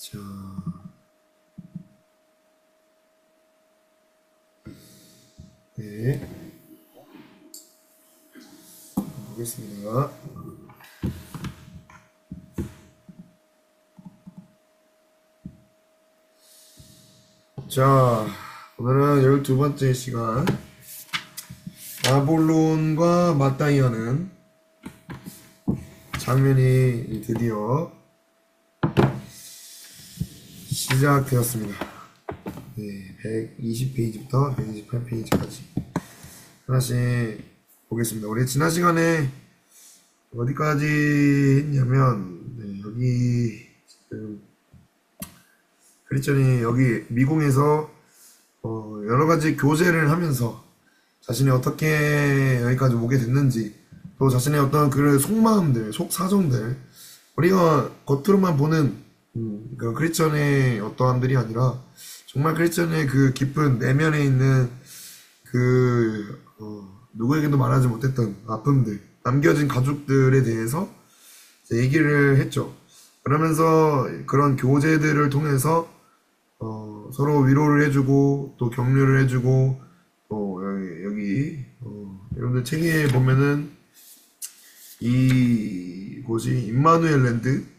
자, 네, 보겠습니다. 자, 오늘은 12번째 시간, 아볼론과 맞다이아는 장면이 드디어 시작되었습니다. 네, 120페이지부터 128페이지까지 하나씩 보겠습니다. 우리 지난 시간에 어디까지 했냐면, 네, 여기 지금 크리스천이 여기 미궁에서 여러가지 교제를 하면서 자신이 어떻게 여기까지 오게 됐는지, 또 자신의 어떤 그 속마음들, 속사정들, 우리가 겉으로만 보는 그 크리스천의 어떠함들이 아니라 정말 크리스천의 그 깊은 내면에 있는 그 누구에게도 말하지 못했던 아픔들, 남겨진 가족들에 대해서 얘기를 했죠. 그러면서 그런 교제들을 통해서 서로 위로를 해주고 또 격려를 해주고, 또 여기 여러분들 책에 보면은 이 곳이 임마누엘 랜드,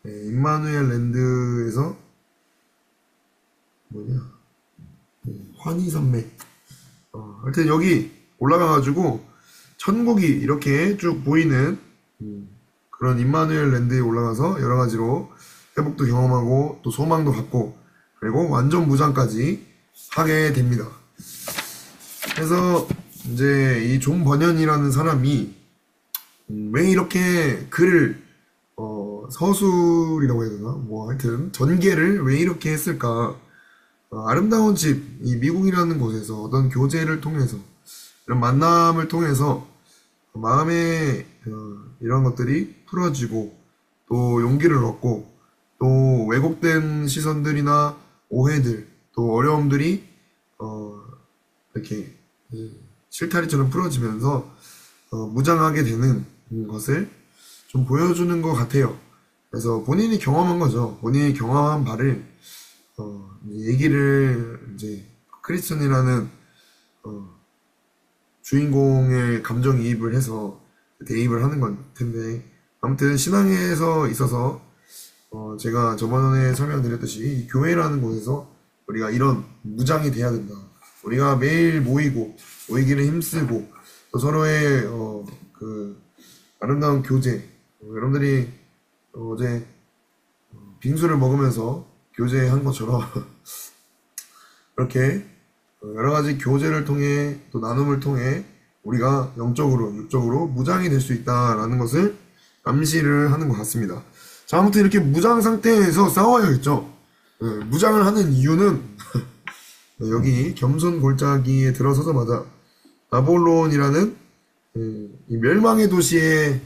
네, 임마누엘 랜드에서 뭐냐, 환희산맥, 하여튼 여기 올라가가지고 천국이 이렇게 쭉 보이는 그런 임마누엘 랜드에 올라가서 여러 가지로 회복도 경험하고 또 소망도 갖고 그리고 완전 무장까지 하게 됩니다. 그래서 이제 이 존 버년이라는 사람이 왜 이렇게 글을 서술이라고 해야 되나? 뭐 하여튼 전개를 왜 이렇게 했을까? 아름다운 집, 이 미국이라는 곳에서 어떤 교제를 통해서 이런 만남을 통해서 마음에 이런 것들이 풀어지고 또 용기를 얻고 또 왜곡된 시선들이나 오해들 또 어려움들이 이렇게 실타리처럼 풀어지면서 무장하게 되는 것을 좀 보여주는 것 같아요. 그래서 본인이 경험한 거죠. 본인이 경험한 바를 얘기를 이제 크리스천이라는 주인공의 감정이입을 해서 대입을 하는 건 텐데, 아무튼 신앙에서 있어서 제가 저번에 설명드렸듯이 이 교회라는 곳에서 우리가 이런 무장이 돼야 된다. 우리가 매일 모이기를 힘쓰고 또 서로의 그 아름다운 교제, 여러분들이 어제 빙수를 먹으면서 교제한 것처럼 이렇게 여러 가지 교제를 통해 또 나눔을 통해 우리가 영적으로 육적으로 무장이 될 수 있다라는 것을 암시를 하는 것 같습니다. 자, 아무튼 이렇게 무장 상태에서 싸워야겠죠. 무장을 하는 이유는 여기 겸손 골짜기에 들어서자마자 아볼론이라는 이 멸망의 도시의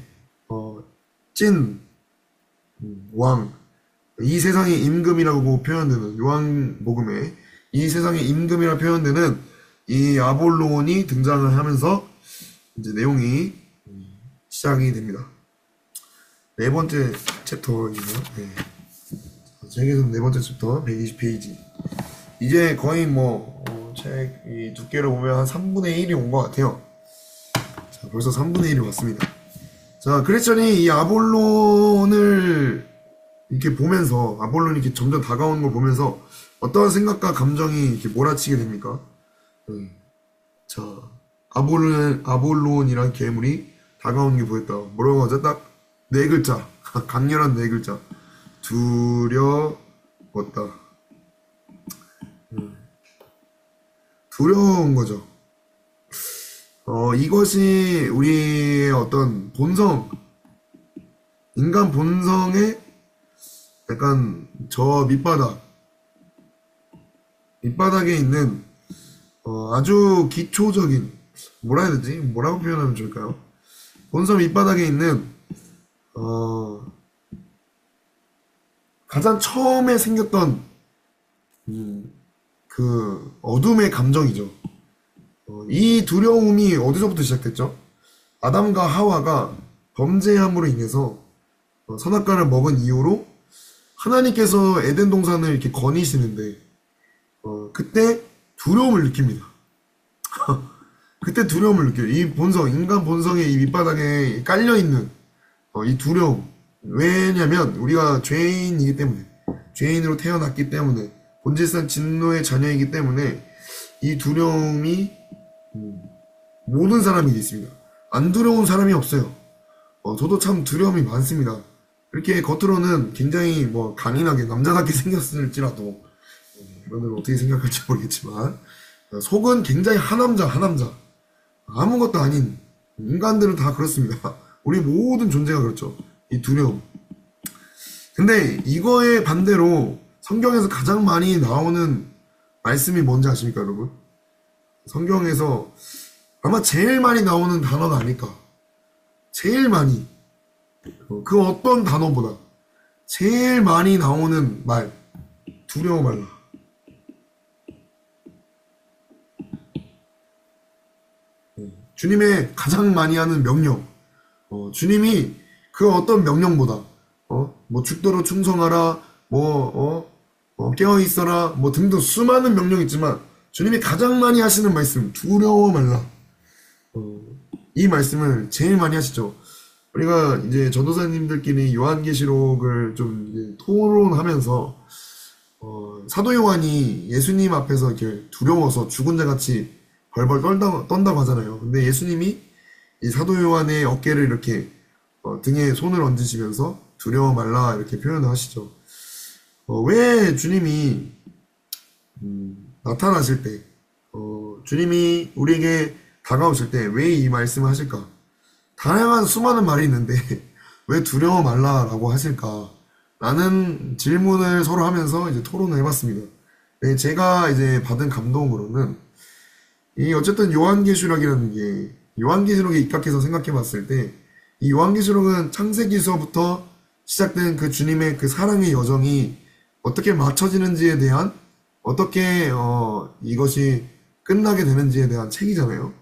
찐 왕, 이 세상의 임금이라고 표현되는 요한복음에 이 세상의 임금이라 표현되는 이 아볼론이 등장을 하면서 이제 내용이 시작이 됩니다. 네 번째 챕터이네요. 네. 책에서 네 번째 챕터 120페이지. 이제 거의 뭐 책 이 두께를 보면 한 3분의 1이 온 것 같아요. 자, 벌써 3분의 1이 왔습니다. 자, 크리스천이 이 아볼론을 이렇게 보면서, 아볼론이 이렇게 점점 다가오는 걸 보면서 어떠한 생각과 감정이 이렇게 몰아치게 됩니까? 자, 아볼론이란 괴물이 다가오는 게 보였다. 뭐라고 하죠? 딱 네 글자, 강렬한 네 글자. 두려웠다. 두려운 거죠. 이것이 우리의 어떤 본성, 인간 본성의 약간 저 밑바닥에 있는 아주 기초적인, 뭐라 해야 되지? 뭐라고 표현하면 좋을까요? 본성 밑바닥에 있는 가장 처음에 생겼던 그 어둠의 감정이죠. 이 두려움이 어디서부터 시작됐죠? 아담과 하와가 범죄함으로 인해서 선악과를 먹은 이후로 하나님께서 에덴 동산을 이렇게 거니시는데, 그때 두려움을 느낍니다. 그때 두려움을 느껴요. 이 본성, 인간 본성의 이 밑바닥에 깔려있는 이 두려움. 왜냐면 우리가 죄인이기 때문에, 죄인으로 태어났기 때문에, 본질상 진노의 자녀이기 때문에 이 두려움이 모든 사람에게 있습니다. 안 두려운 사람이 없어요. 저도 참 두려움이 많습니다. 이렇게 겉으로는 굉장히 뭐 강인하게 남자답게 생겼을지라도 여러분들 어떻게 생각할지 모르겠지만 속은 굉장히 하남자. 아무것도 아닌 인간들은 다 그렇습니다. 우리 모든 존재가 그렇죠. 이 두려움. 근데 이거에 반대로 성경에서 가장 많이 나오는 말씀이 뭔지 아십니까, 여러분? 성경에서 아마 제일 많이 나오는 단어가 아닐까. 제일 많이. 그 어떤 단어보다 제일 많이 나오는 말. 두려워 말라. 주님의 가장 많이 하는 명령. 주님이 그 어떤 명령보다, 뭐 죽도록 충성하라, 깨어있어라, 뭐 등등 수많은 명령이 있지만, 주님이 가장 많이 하시는 말씀, 두려워 말라. 이 말씀을 제일 많이 하시죠. 우리가 이제 전도사님들끼리 요한계시록을 좀 이제 토론하면서, 사도 요한이 예수님 앞에서 이렇게 두려워서 죽은 자 같이 벌벌 떤다고 하잖아요. 근데 예수님이 이 사도 요한의 어깨를 이렇게 등에 손을 얹으시면서 두려워 말라 이렇게 표현을 하시죠. 왜 주님이 나타나실 때, 주님이 우리에게 다가오실 때 왜 이 말씀을 하실까? 다양한 수많은 말이 있는데 왜 두려워 말라라고 하실까? 라는 질문을 서로 하면서 이제 토론을 해봤습니다. 네, 제가 이제 받은 감동으로는 이 어쨌든 요한계시록이라는 게 요한계시록에 입각해서 생각해봤을 때 이 요한계시록은 창세기서부터 시작된 그 주님의 그 사랑의 여정이 어떻게 맞춰지는지에 대한 어떻게 이것이 끝나게 되는지에 대한 책이잖아요.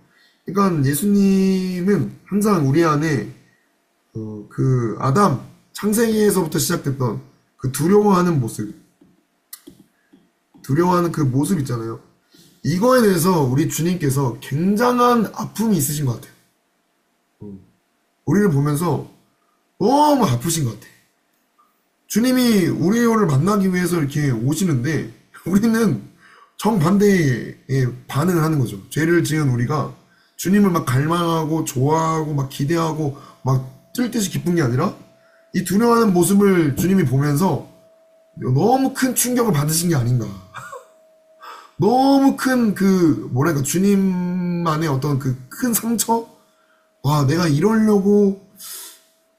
그러니까 예수님은 항상 우리 안에 그 아담 창세기에서부터 시작됐던 그 두려워하는 모습, 두려워하는 그 모습 있잖아요. 이거에 대해서 우리 주님께서 굉장한 아픔이 있으신 것 같아요. 우리를 보면서 너무 아프신 것 같아요. 주님이 우리를 만나기 위해서 이렇게 오시는데 우리는 정반대의 반응을 하는 거죠. 죄를 지은 우리가 주님을 막 갈망하고 좋아하고 막 기대하고 막 뜰 듯이 기쁜 게 아니라 이 두려워하는 모습을 주님이 보면서 너무 큰 충격을 받으신 게 아닌가. 너무 큰 뭐랄까 주님만의 어떤 그 큰 상처? 와, 내가 이러려고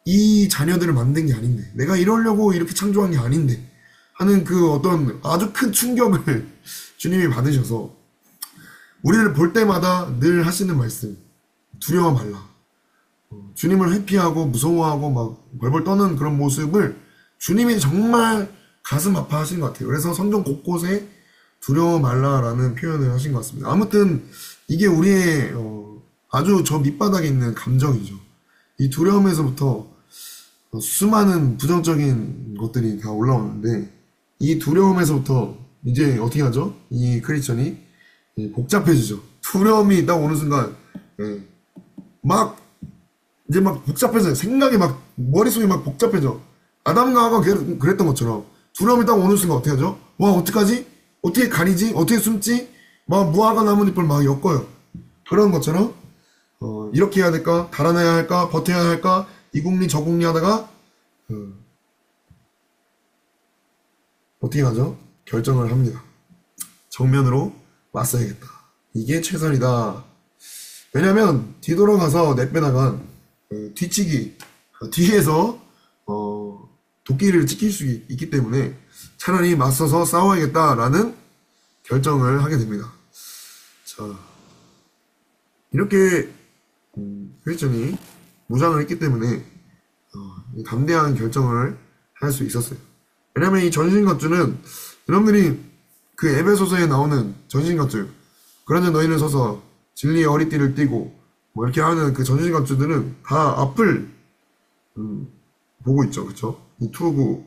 이 자녀들을 만든 게 아닌데, 내가 이러려고 이렇게 창조한 게 아닌데 하는 그 어떤 아주 큰 충격을 주님이 받으셔서 우리를 볼 때마다 늘 하시는 말씀, 두려워 말라. 주님을 회피하고 무서워하고 막 벌벌 떠는 그런 모습을 주님이 정말 가슴 아파하신 것 같아요. 그래서 성경 곳곳에 두려워 말라라는 표현을 하신 것 같습니다. 아무튼 이게 우리의 아주 저 밑바닥에 있는 감정이죠. 이 두려움에서부터 수많은 부정적인 것들이 다 올라오는데 이 두려움에서부터 이제 어떻게 하죠? 이 크리스천이 복잡해지죠. 두려움이 딱 오는 순간 막 이제 막 복잡해져요. 생각이 막 머릿속이 막 복잡해져. 아담과 하가 그랬던 것처럼 두려움이 딱 오는 순간 어떻게 하죠? 와, 어떡하지? 어떻게 가리지? 어떻게 숨지? 막 무화과 나뭇잎을 막 엮어요. 그런 것처럼 이렇게 해야 될까? 달아나야 할까? 버텨야 할까? 이 국리 저 국리 하다가 어떻게 하죠? 결정을 합니다. 정면으로 맞서야겠다. 이게 최선이다. 왜냐면 뒤돌아가서 내빼다가 뒤치기 뒤에서 도끼를 찍힐 수 있기 때문에 차라리 맞서서 싸워야겠다라는 결정을 하게 됩니다. 자, 이렇게 크리스천이 무장을 했기 때문에 담대한 결정을 할 수 있었어요. 왜냐면 이 전신갑주는 여러분들이 그 에베소서에 나오는 전신갑주, 그러나 너희는 서서 진리의 허리띠를 띠고 뭐 이렇게 하는 그 전신갑주들은 다 앞을 보고 있죠. 그쵸? 이 투구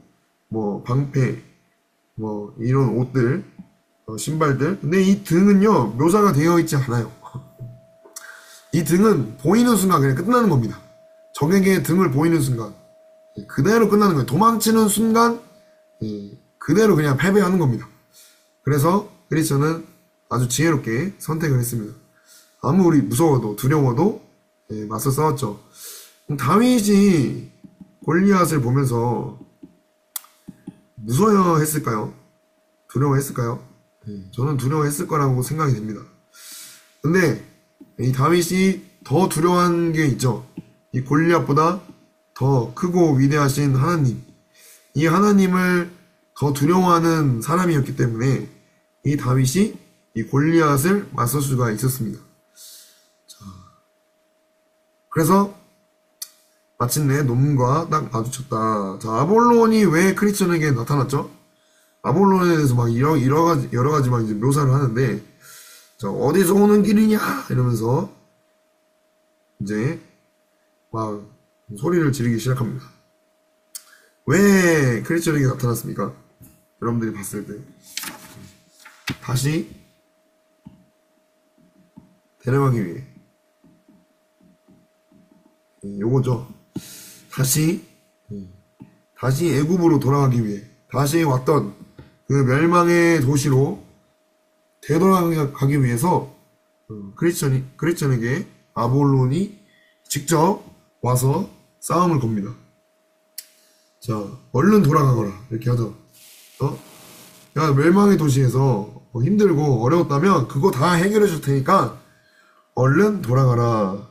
뭐 방패, 뭐 이런 옷들, 신발들. 근데 이 등은요 묘사가 되어 있지 않아요. 이 등은 보이는 순간 그냥 끝나는 겁니다. 적에게 등을 보이는 순간 그대로 끝나는 거예요. 도망치는 순간 그대로 그냥 패배하는 겁니다. 그래서 크리스천은 아주 지혜롭게 선택을 했습니다. 아무리 무서워도 두려워도 맞서 싸웠죠. 다윗이 골리앗을 보면서 무서워했을까요? 두려워했을까요? 저는 두려워했을 거라고 생각이 됩니다. 근데 이 다윗이 더 두려워한 게 있죠. 이 골리앗보다 더 크고 위대하신 하나님, 이 하나님을 더 두려워하는 사람이었기 때문에 이 다윗이 이 골리앗을 맞설 수가 있었습니다. 자, 그래서 마침내 놈과 딱 마주쳤다. 자, 아볼론이 왜 크리스천에게 나타났죠? 아볼론에 대해서 막 여러 가지 막 이제 묘사를 하는데, 자, 어디서 오는 길이냐? 이러면서 이제 막 소리를 지르기 시작합니다. 왜 크리스천에게 나타났습니까? 여러분들이 봤을 때 다시 데려가기 위해, 요거죠. 다시 애굽으로 돌아가기 위해, 다시 왔던 그 멸망의 도시로 되돌아가기 위해서 크리스천에게 아볼론이 직접 와서 싸움을 겁니다. 자, 얼른 돌아가거라 이렇게 하죠. 야, 멸망의 도시에서 힘들고 어려웠다면 그거 다 해결해 줄 테니까 얼른 돌아가라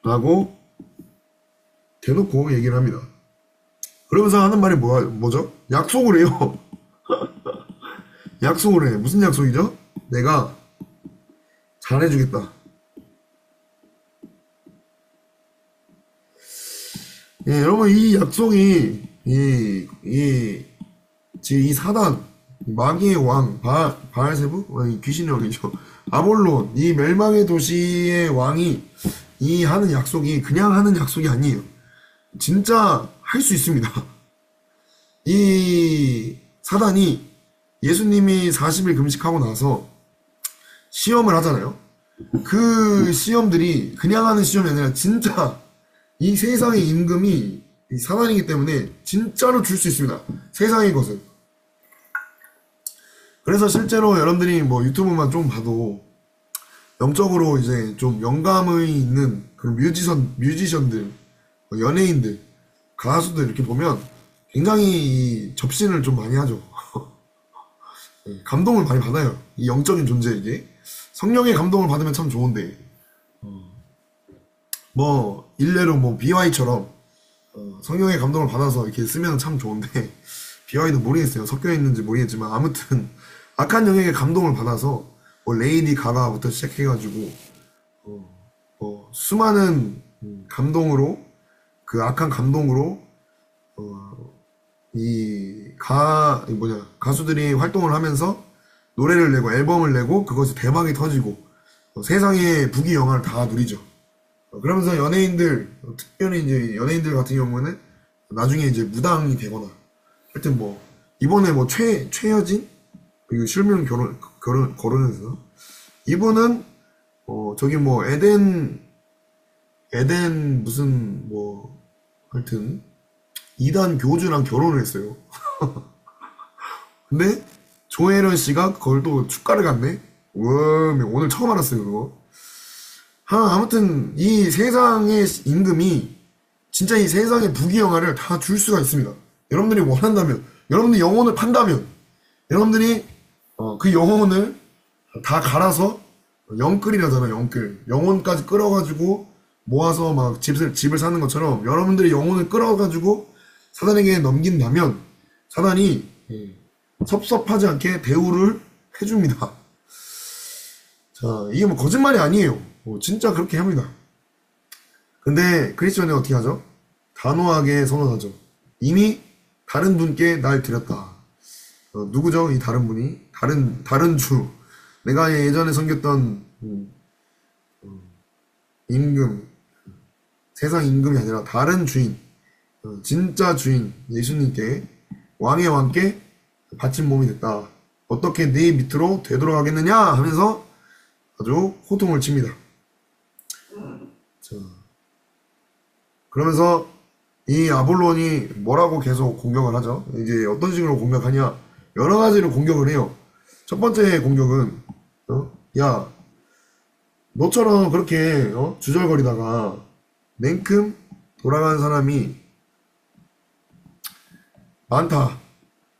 라고 대놓고 얘기를 합니다. 그러면서 하는 말이 뭐죠? 약속을 해요. 약속을 해. 무슨 약속이죠? 내가 잘해주겠다. 예, 여러분, 이 약속이, 이 사단, 마귀의 왕, 바알세부? 귀신의 왕이죠. 아볼론, 이 멸망의 도시의 왕이 이 하는 약속이 그냥 하는 약속이 아니에요. 진짜 할 수 있습니다. 이 사단이 예수님이 40일 금식하고 나서 시험을 하잖아요. 그 시험들이 그냥 하는 시험이 아니라 진짜 이 세상의 임금이 이 사단이기 때문에 진짜로 줄 수 있습니다. 세상의 것은. 그래서 실제로 여러분들이 뭐 유튜브만 좀 봐도 영적으로 이제 좀 영감의 있는 그런 뮤지션들, 연예인들, 가수들 이렇게 보면 굉장히 접신을 좀 많이 하죠. 감동을 많이 받아요. 이 영적인 존재에게. 성령의 감동을 받으면 참 좋은데, 뭐, 일례로 뭐, BY처럼, 성령의 감동을 받아서 이렇게 쓰면 참 좋은데, BY도 모르겠어요. 섞여 있는지 모르겠지만, 아무튼, 악한 영역의 감동을 받아서, 뭐, 레이디 가가부터 시작해가지고, 수많은 감동으로, 그 악한 감동으로, 가수들이 활동을 하면서 노래를 내고 앨범을 내고 그것이 대박이 터지고 세상의 부귀영화를 다 누리죠. 그러면서 연예인들, 특별히 이제 연예인들 같은 경우는 나중에 이제 무당이 되거나 하여튼 뭐 이번에 뭐 최여진 그리고 실명 거론해서 이분은 저기 뭐 에덴 무슨 뭐 하여튼 이단 교주랑 결혼을 했어요. 근데 조혜련 씨가 그걸 또 축가를 갔네. 우와, 오늘 처음 알았어요 그거. 아무튼 이 세상의 임금이 진짜 이 세상의 부귀영화를 다 줄 수가 있습니다. 여러분들이 원한다면, 여러분들이 영혼을 판다면, 여러분들이 그 영혼을 다 갈아서 영끌이라잖아요. 영끌, 영혼까지 끌어가지고 모아서 막 집을 사는 것처럼 여러분들이 영혼을 끌어가지고 사단에게 넘긴다면 사단이 섭섭하지 않게 대우를 해줍니다. 자, 이게 뭐 거짓말이 아니에요. 진짜 그렇게 합니다. 근데 크리스천이 어떻게 하죠? 단호하게 선언하죠. 이미 다른 분께 날 드렸다. 누구죠? 이 다른 분이? 다른 주. 내가 예전에 섬겼던 임금, 세상 임금이 아니라 다른 주인, 진짜 주인 예수님께 왕의 왕께 바친 몸이 됐다. 어떻게 네 밑으로 되돌아가겠느냐 하면서 아주 호통을 칩니다. 자, 그러면서 이 아볼론이 뭐라고 계속 공격을 하죠? 이제 어떤 식으로 공격하냐? 여러 가지로 공격을 해요. 첫 번째 공격은 야, 너처럼 그렇게 주절거리다가 냉큼 돌아간 사람이 많다.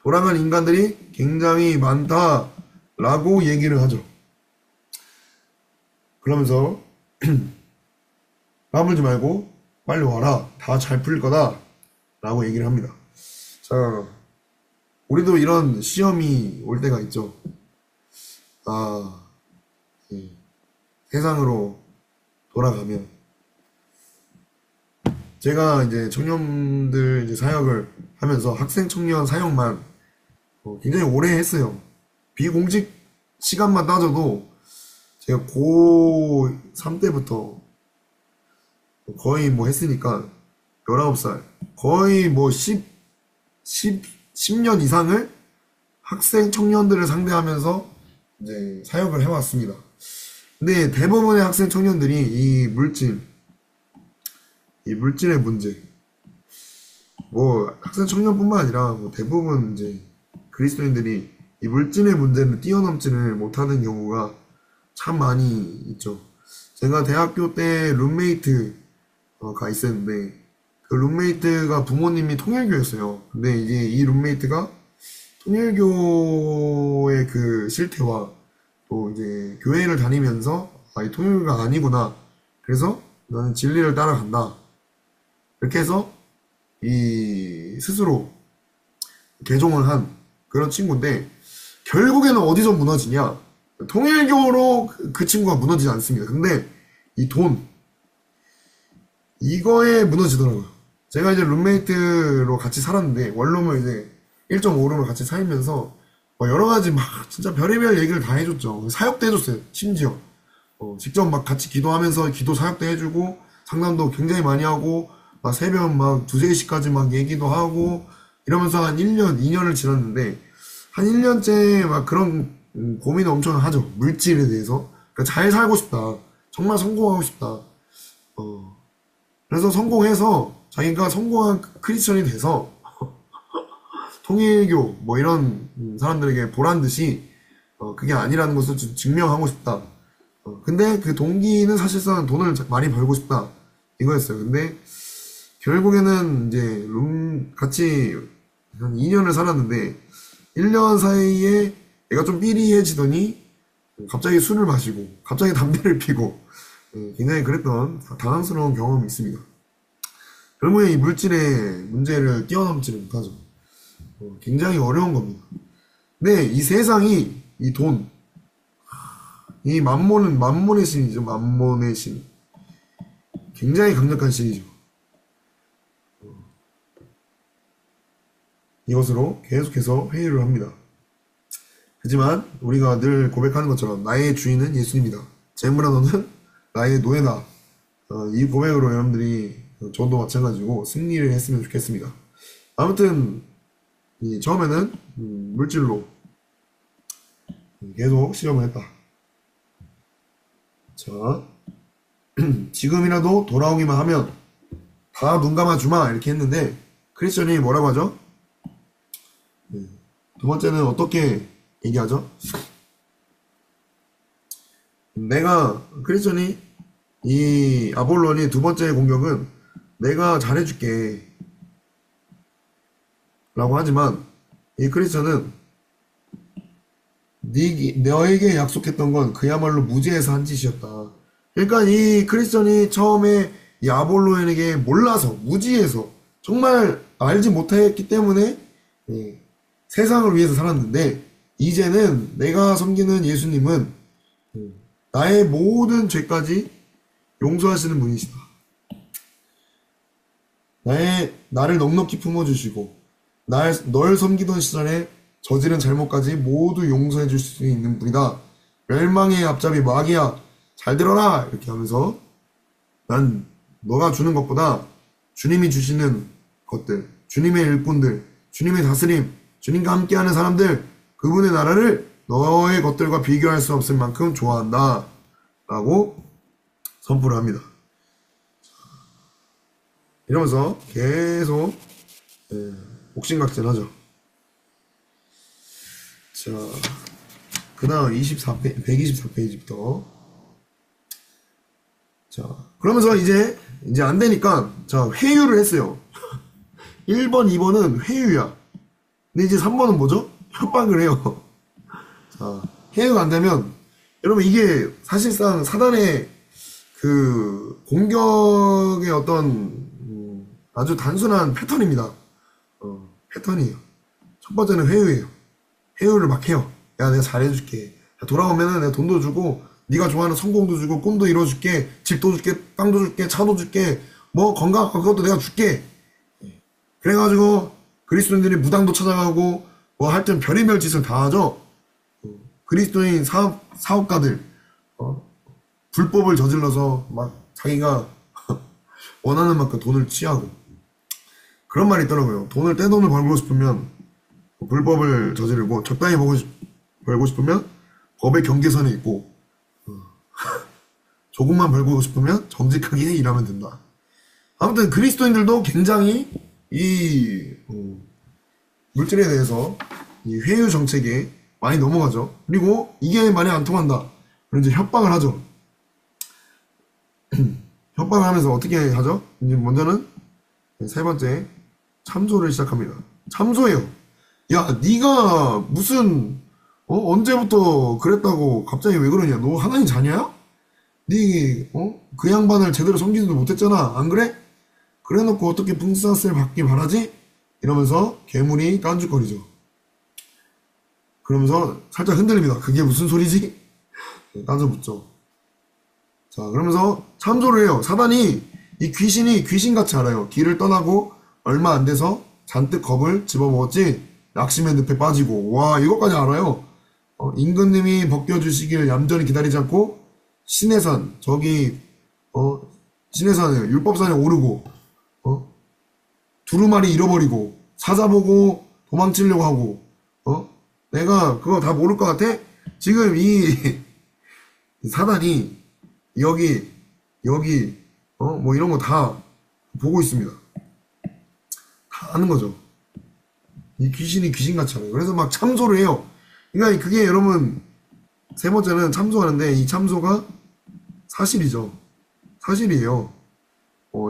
돌아간 인간들이 굉장히 많다라고 얘기를 하죠. 그러면서 까불지 말고 빨리 와라. 다 잘 풀릴 거다. 라고 얘기를 합니다. 자, 우리도 이런 시험이 올 때가 있죠. 세상으로 돌아가면 제가 이제 청년들 이제 사역을 하면서 학생 청년 사역만 굉장히 오래 했어요. 비공식 시간만 따져도 제가 고3 때부터 거의 뭐 했으니까 19살 거의 뭐 10년 이상을 학생 청년들을 상대하면서 이제 사역을 해왔습니다. 근데 대부분의 학생 청년들이 이 물질의 문제, 뭐 학생 청년뿐만 아니라 뭐 대부분 이제 그리스도인들이 이 물질의 문제를 뛰어넘지를 못하는 경우가 참 많이 있죠. 제가 대학교 때 룸메이트가 있었는데 그 룸메이트가 부모님이 통일교였어요. 근데 이제 이 룸메이트가 통일교의 그 실태와 또 이제 교회를 다니면서 이 통일교가 아니구나. 그래서 나는 진리를 따라간다. 이렇게 해서 이 스스로 개종을 한 그런 친구인데 결국에는 어디서 무너지냐? 통일교로 그 친구가 무너지지 않습니다. 근데 이 돈 이거에 무너지더라고요. 제가 이제 룸메이트로 같이 살았는데 원룸을 이제 1.5룸을 같이 살면서 여러 가지 막 진짜 별의별 얘기를 다 해줬죠. 사역도 해줬어요. 심지어 직접 막 같이 기도하면서 기도 사역도 해주고 상담도 굉장히 많이 하고 막 새벽 막 2, 3시까지 막 얘기도 하고 이러면서 한 1년, 2년을 지났는데 한 1년째 막 그런 고민을 엄청 하죠. 물질에 대해서. 그러니까 잘 살고 싶다. 정말 성공하고 싶다. 그래서 성공해서 자기가 성공한 크리스천이 돼서 통일교 뭐 이런 사람들에게 보란 듯이 그게 아니라는 것을 증명하고 싶다. 근데 그 동기는 사실상 돈을 많이 벌고 싶다 이거였어요. 근데 결국에는 이제 같이 한 2년을 살았는데 1년 사이에 얘가 좀 삐리해지더니 갑자기 술을 마시고 갑자기 담배를 피고 굉장히 그랬던 당황스러운 경험이 있습니다. 결국에 이 물질의 문제를 뛰어넘지는 못하죠. 굉장히 어려운 겁니다. 근데 이 세상이 이 돈, 이 만몬의 신이죠. 만몬의 신. 굉장히 강력한 신이죠. 이것으로 계속해서 회의를 합니다. 하지만 우리가 늘 고백하는 것처럼 나의 주인은 예수님이다. 재물아 너는 나의 노예다. 이 고백으로 여러분들이 저도 마찬가지고 승리를 했으면 좋겠습니다. 아무튼 처음에는 물질로 계속 실험을 했다. 자, 지금이라도 돌아오기만 하면 다 눈 감아주마 이렇게 했는데 크리스천이 뭐라고 하죠? 두 번째는 어떻게 얘기하죠? 크리스천이 이 아볼론이 두 번째 공격은 내가 잘해줄게 라고 하지만 이 크리스천은 너에게 약속했던 건 그야말로 무지해서 한 짓이었다. 그러니까 이 크리스천이 처음에 이 아볼론에게 몰라서 무지해서 정말 알지 못했기 때문에 세상을 위해서 살았는데 이제는 내가 섬기는 예수님은 나의 모든 죄까지 용서하시는 분이시다. 나를 넉넉히 품어주시고 널 섬기던 시절에 저지른 잘못까지 모두 용서해 줄 수 있는 분이다. 멸망의 앞잡이 마귀야 잘 들어라 이렇게 하면서 난 너가 주는 것보다 주님이 주시는 것들, 주님의 일꾼들, 주님의 다스림, 주님과 함께하는 사람들, 그분의 나라를 너의 것들과 비교할 수 없을 만큼 좋아한다 라고 선포를 합니다. 이러면서 계속 옥신각신하죠. 자, 그 다음 124페이지부터. 자, 그러면서 이제 안 되니까, 자, 회유를 했어요. 1번, 2번은 회유야. 근데 이제 3번은 뭐죠? 협박을 해요. 자, 회유가 안 되면, 여러분 이게 사실상 사단의 그 공격의 어떤, 아주 단순한 패턴입니다. 패턴이에요. 첫 번째는 회유예요. 회유를 막 해요. 야, 내가 잘해줄게. 돌아오면은 내가 돈도 주고, 네가 좋아하는 성공도 주고, 꿈도 이뤄줄게, 집도 줄게, 땅도 줄게, 차도 줄게, 뭐 건강 그것도 내가 줄게. 그래가지고 그리스도인들이 무당도 찾아가고 뭐 하여튼 별의별 짓을 다 하죠. 그리스도인 사업가들 불법을 저질러서 막 자기가 원하는 만큼 돈을 취하고, 그런 말이 있더라고요. 떼돈을 벌고 싶으면 불법을 저지르고, 적당히 벌고 싶으면 법의 경계선에 있고, 조금만 벌고 싶으면 정직하게 일하면 된다. 아무튼 그리스도인들도 굉장히 이 물질에 대해서 이 회유 정책에 많이 넘어가죠. 그리고 이게 만약 안 통한다, 그럼 이제 협박을 하죠. 협박을 하면서 어떻게 하죠? 이제 먼저는 세 번째, 참소를 시작합니다. 참소해요. 야, 네가 무슨 언제부터 그랬다고 갑자기 왜 그러냐? 너 하나님 자녀야? 그 양반을 제대로 섬기지도 못했잖아. 안 그래? 그래놓고 어떻게 풍사스를 받기 바라지? 이러면서 괴물이 깐죽거리죠. 그러면서 살짝 흔들립니다. 그게 무슨 소리지? 따져붙죠. 자, 그러면서 참조를 해요. 사단이, 이 귀신이 귀신같이 알아요. 길을 떠나고 얼마 안 돼서 잔뜩 겁을 집어먹었지, 낙심의 늪에 빠지고. 와, 이것까지 알아요. 임금님이 벗겨주시길 얌전히 기다리지 않고 시내산, 시내산에, 율법산에 오르고, 두루마리 잃어버리고, 사자보고 도망치려고 하고, 내가 그거 다 모를 것 같아? 지금 이 사단이 여기, 뭐 이런 거 다 보고 있습니다. 다 아는 거죠. 이 귀신이 귀신같이 알아요. 그래서 막 참소를 해요. 그러니까 그게 여러분, 세 번째는 참소하는데, 이 참소가 사실이죠. 사실이에요.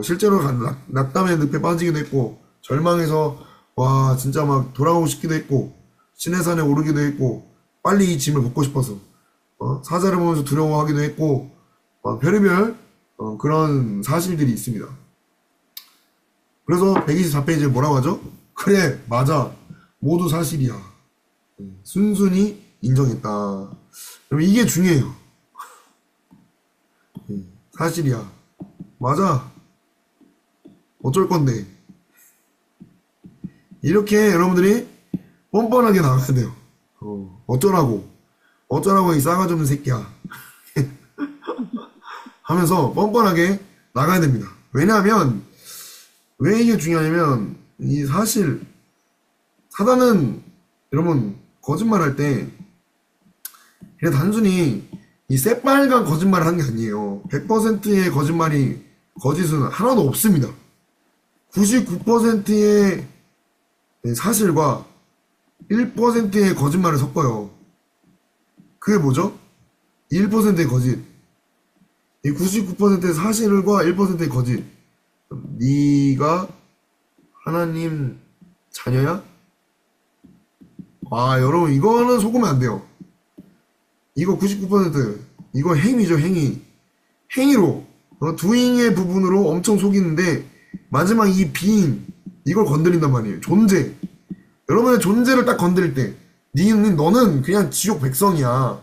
실제로 낙담의 늪에 빠지기도 했고, 절망해서 와 진짜 막 돌아가고 싶기도 했고, 시내산에 오르기도 했고, 빨리 이 짐을 벗고 싶어서 사자를 보면서 두려워하기도 했고, 별의별 그런 사실들이 있습니다. 그래서 124페이지에 뭐라고 하죠? 그래, 맞아, 모두 사실이야. 순순히 인정했다. 그럼 이게 중요해요. 사실이야, 맞아, 어쩔 건데. 이렇게 여러분들이 뻔뻔하게 나가야 돼요. 어쩌라고 이 싸가지 없는 새끼야 하면서 뻔뻔하게 나가야 됩니다. 왜냐하면, 왜 이게 중요하냐면, 이 사실 사단은 여러분 거짓말할 때 그냥 단순히 이 새빨간 거짓말을 하는 게 아니에요. 100%의 거짓은 하나도 없습니다. 99%의 사실과 1%의 거짓말을 섞어요. 그게 뭐죠? 1%의 거짓. 이 99%의 사실과 1%의 거짓. 네가 하나님 자녀야? 여러분 이거는 속으면 안 돼요. 이거 99%, 이거 행위죠, 행위. 행위로, doing의 부분으로 엄청 속이는데, 마지막 이 being, 이걸 건드린단 말이에요. 존재. 여러분의 존재를 딱 건드릴 때, 너는 그냥 지옥 백성이야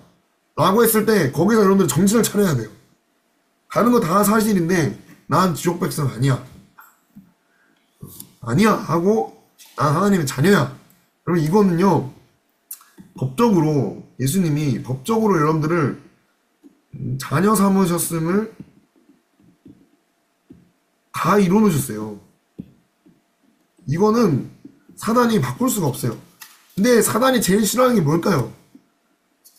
라고 했을 때, 거기서 여러분들 정신을 차려야 돼요. 다른 거 다 사실인데, 난 지옥 백성 아니야. 아니야 하고, 난 하나님의 자녀야. 그러면 이거는요, 법적으로, 예수님이 법적으로 여러분들을 자녀 삼으셨음을 다 이뤄놓으셨어요. 이거는 사단이 바꿀 수가 없어요. 근데 사단이 제일 싫어하는 게 뭘까요?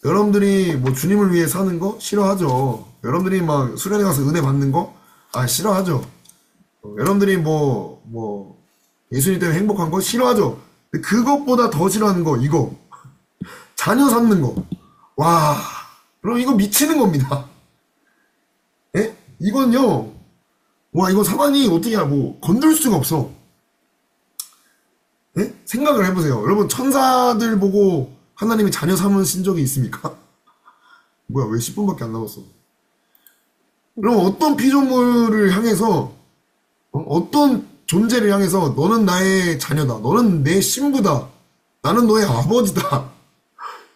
여러분들이 뭐 주님을 위해 사는 거 싫어하죠. 여러분들이 막 수련회 가서 은혜 받는 거 싫어하죠. 여러분들이 뭐 예수님 때문에 행복한 거 싫어하죠. 근데 그것보다 더 싫어하는 거 이거 자녀 삼는 거. 와, 그럼 이거 미치는 겁니다. 예? 이건요. 와, 이거 사단이 어떻게 뭐 건들 수가 없어. 예? 생각을 해보세요. 여러분 천사들 보고 하나님이 자녀 삼으신 적이 있습니까? 뭐야, 왜 10분밖에 안 남았어? 그럼 어떤 피조물을 향해서 어떤 존재를 향해서 너는 나의 자녀다, 너는 내 신부다, 나는 너의 아버지다,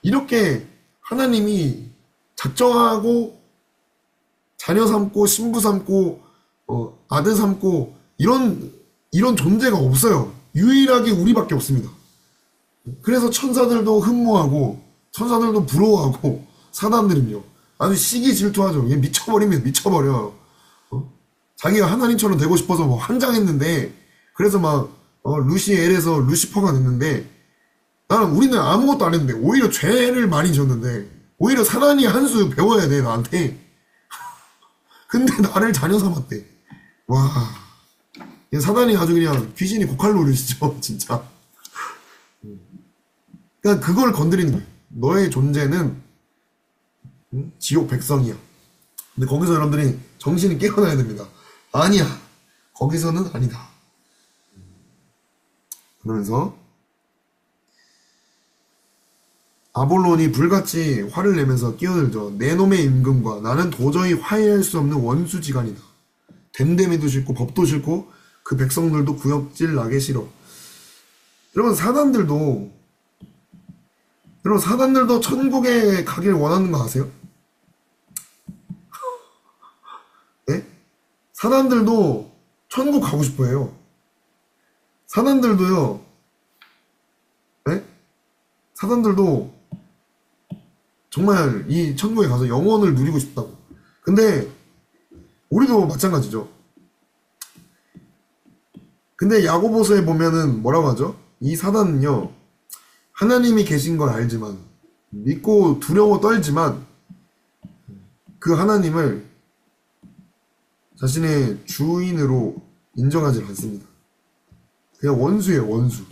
이렇게 하나님이 작정하고 자녀 삼고 신부 삼고 아들 삼고 이런 존재가 없어요. 유일하게 우리밖에 없습니다. 그래서 천사들도 흠모하고 천사들도 부러워하고 사단들은요 아주 시기 질투하죠. 얘 미쳐버리면 미쳐버려. 자기가 하나님처럼 되고 싶어서 뭐 환장했는데 그래서 막 루시엘에서 루시퍼가 됐는데 우리는 아무것도 안 했는데 오히려 죄를 많이 졌는데 오히려 사단이 한 수 배워야 돼 나한테. 근데 나를 자녀 삼았대. 와, 사단이 아주 그냥 귀신이 고칼 노릇이죠 진짜. 그러니까 그걸 건드리는 거예요. 너의 존재는 지옥 백성이야. 근데 거기서 여러분들이 정신이 깨어나야 됩니다. 아니야, 거기서는 아니다. 그러면서 아볼론이 불같이 화를 내면서 끼어들죠. 내 놈의 임금과 나는 도저히 화해할 수 없는 원수지간이다. 댐댐이도 싫고 법도 싫고 그 백성들도 구역질 나게 싫어. 여러분 사단들도 천국에 가길 원하는 거 아세요? 네? 사단들도 천국 가고 싶어 해요. 사단들도요. 네? 사단들도 정말 이 천국에 가서 영원을 누리고 싶다고. 근데 우리도 마찬가지죠. 근데 야고보서에 보면은 뭐라고 하죠? 이 사단은요, 하나님이 계신 걸 알지만, 믿고 두려워 떨지만, 그 하나님을 자신의 주인으로 인정하지 않습니다. 그냥 원수예요, 원수.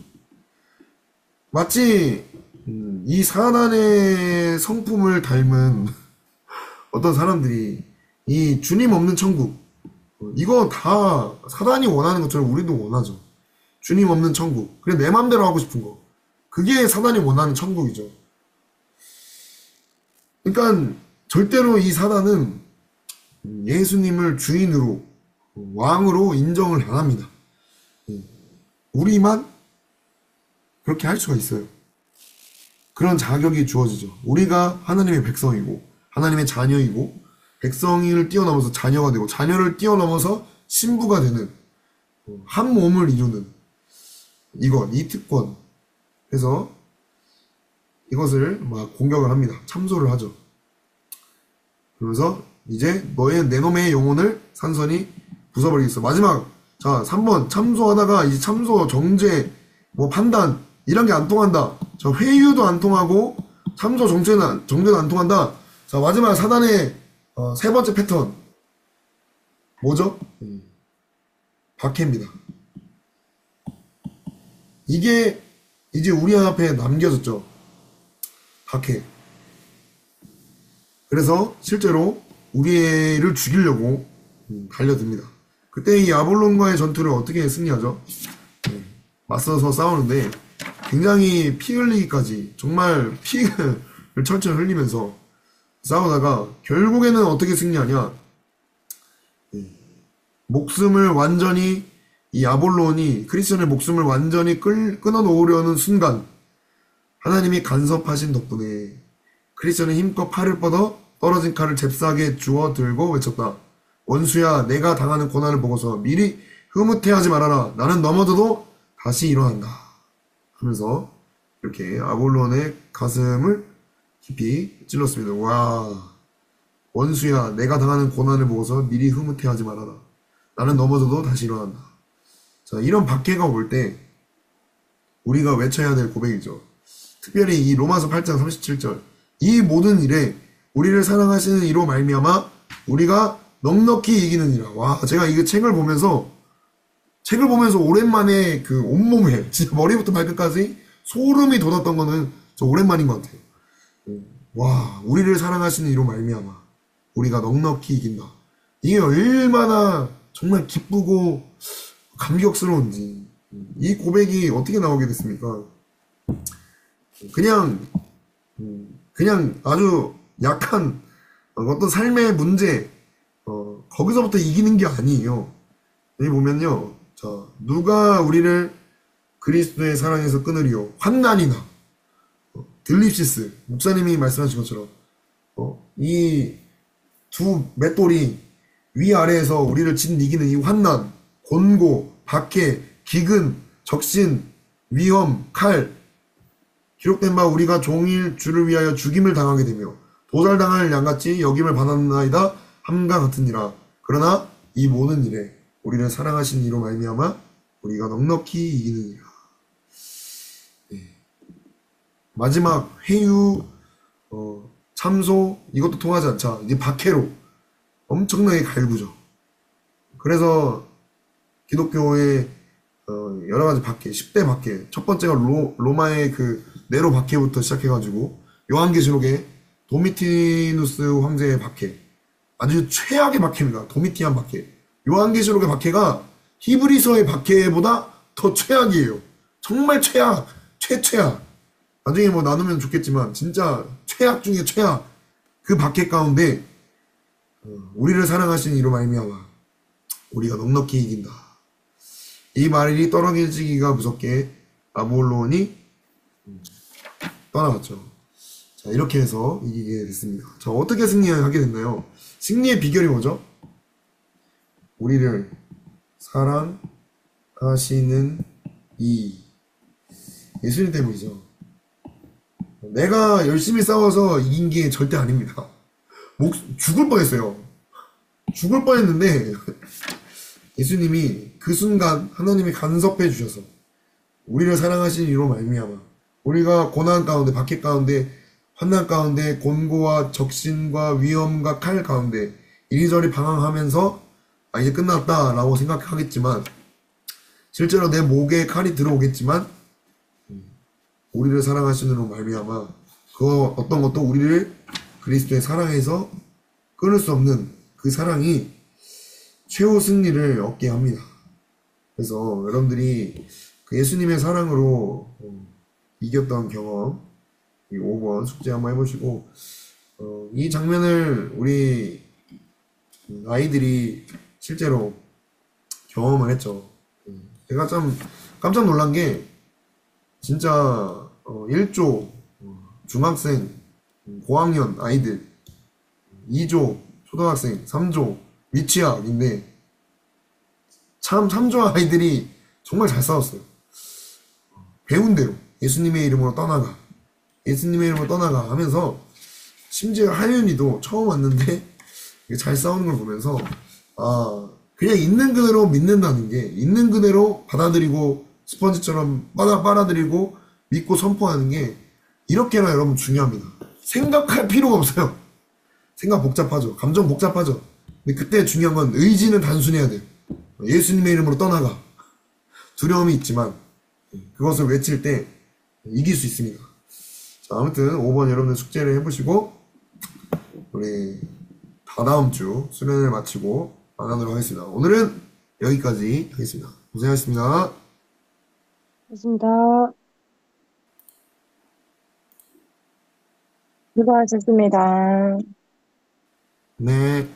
마치 이 사단의 성품을 닮은 어떤 사람들이 이 주님 없는 천국, 이거 다 사단이 원하는 것처럼 우리도 원하죠. 주님 없는 천국. 그래 내 맘대로 하고 싶은 거. 그게 사단이 원하는 천국이죠. 그러니까 절대로 이 사단은 예수님을 주인으로 왕으로 인정을 안 합니다. 우리만 그렇게 할 수가 있어요. 그런 자격이 주어지죠. 우리가 하나님의 백성이고 하나님의 자녀이고 백성을 뛰어넘어서 자녀가 되고 자녀를 뛰어넘어서 신부가 되는 한 몸을 이루는 이 특권. 그래서 이것을 막 공격을 합니다. 참소를 하죠. 그러면서 이제 내 놈의 영혼을 산선히 부숴버리겠어. 마지막, 자, 3번 참소하다가 이제 참소, 정죄, 뭐 판단 이런 게 안 통한다. 자, 회유도 안 통하고 참소, 정죄도 안 통한다. 자, 마지막 사단의 세 번째 패턴 뭐죠? 박해입니다. 이게 이제 우리 앞에 남겨졌죠. 박해. 그래서 실제로 우리를 죽이려고 달려듭니다. 그때 이 아볼론과의 전투를 어떻게 승리하죠? 맞서서 싸우는데 굉장히 피 흘리기까지 정말 피를 철철 흘리면서 싸우다가 결국에는 어떻게 승리하냐? 목숨을 완전히 이 아볼론이 크리스천의 목숨을 완전히 끊어놓으려는 순간 하나님이 간섭하신 덕분에 크리스천은 힘껏 팔을 뻗어 떨어진 칼을 잽싸게 주워 들고 외쳤다. 원수야, 내가 당하는 고난을 보고서 미리 흐뭇해하지 말아라. 나는 넘어져도 다시 일어난다. 하면서 이렇게 아볼론의 가슴을 깊이 찔렀습니다. 와, 원수야, 내가 당하는 고난을 보고서 미리 흐뭇해하지 말아라. 나는 넘어져도 다시 일어난다. 자, 이런 박해가 올 때 우리가 외쳐야 될 고백이죠. 특별히 이 로마서 8장 37절. 이 모든 일에 우리를 사랑하시는 이로 말미암아 우리가 넉넉히 이기느니라. 와, 제가 이 책을 보면서 오랜만에 그 온몸에 진짜 머리부터 발끝까지 소름이 돋았던 거는 저 오랜만인 것 같아요. 와, 우리를 사랑하시는 이로 말미암아 우리가 넉넉히 이긴다. 이게 얼마나 정말 기쁘고 감격스러운지. 이 고백이 어떻게 나오게 됐습니까? 그냥 그냥 아주 약한 어떤 삶의 문제, 거기서부터 이기는 게 아니에요. 여기 보면요, 자, 누가 우리를 그리스도의 사랑에서 끊으리요? 환난이나 들립시스 목사님이 말씀하신 것처럼 이 두 맷돌이 위아래에서 우리를 짓이기는 이 환난, 곤고, 박해, 기근, 적신, 위험, 칼, 기록된 바 우리가 종일 주를 위하여 죽임을 당하게 되며 도살당할 양같이 여김을 받았나이다 함과 같으니라. 그러나 이 모든 일에 우리를 사랑하신 이로 말미암아 우리가 넉넉히 이기느니라. 마지막 회유, 참소 이것도 통하지 않자. 이제 박해로 엄청나게 갈구죠. 그래서 기독교의 여러 가지 박해, 10대 박해. 첫 번째가 로마의 그 네로 박해부터 시작해가지고 요한계시록의 도미티누스 황제의 박해. 아주 최악의 박해입니다. 도미티안 박해. 요한계시록의 박해가 히브리서의 박해보다 더 최악이에요. 정말 최악, 최악. 나중에 뭐 나누면 좋겠지만 진짜 최악 중에 최악. 그 박해 가운데 우리를 사랑하신 이로 말미암아 우리가 넉넉히 이긴다. 이 말이 떨어지기가 무섭게 아볼론이 떠나갔죠. 자, 이렇게 해서 이기게 됐습니다. 자, 어떻게 승리하게 됐나요? 승리의 비결이 뭐죠? 우리를 사랑하시는 이 예수님 때문이죠. 내가 열심히 싸워서 이긴 게 절대 아닙니다. 죽을 뻔했어요. 죽을 뻔했는데 예수님이 그 순간 하나님이 간섭해 주셔서 우리를 사랑하신 이로 말미암아 우리가 고난 가운데, 박해 가운데, 환난 가운데, 곤고와 적신과 위험과 칼 가운데 이리저리 방황하면서 이제 끝났다라고 생각하겠지만 실제로 내 목에 칼이 들어오겠지만 우리를 사랑하시는 이로 말미암아 그 어떤 것도 우리를 그리스도의 사랑에서 끊을 수 없는 그 사랑이 최후 승리를 얻게 합니다. 그래서 여러분들이 그 예수님의 사랑으로 이겼던 경험, 이 5번 숙제 한번 해보시고, 이 장면을 우리 아이들이 실제로 경험을 했죠. 제가 참 깜짝 놀란 게, 진짜 1조 중학생, 고학년 아이들, 2조 초등학생, 3조 미취학인데, 참 3조 아이들이 정말 잘 싸웠어요. 배운 대로 예수님의 이름으로 떠나가, 예수님의 이름으로 떠나가 하면서 심지어 하윤이도 처음 왔는데 잘 싸우는 걸 보면서 그냥 있는 그대로 믿는다는 게 있는 그대로 받아들이고 스펀지처럼 빨아들이고 믿고 선포하는 게 이렇게나 여러분 중요합니다. 생각할 필요가 없어요. 생각 복잡하죠. 감정 복잡하죠. 근데 그때 중요한 건 의지는 단순해야 돼요. 예수님의 이름으로 떠나가. 두려움이 있지만 그것을 외칠 때 이길 수 있습니다. 자, 아무튼 5번 여러분들 숙제를 해보시고 우리 다다음 주 수련을 마치고 만나도록 하겠습니다. 오늘은 여기까지 하겠습니다. 고생하셨습니다. 맞습니다. 수고하셨습니다. 네.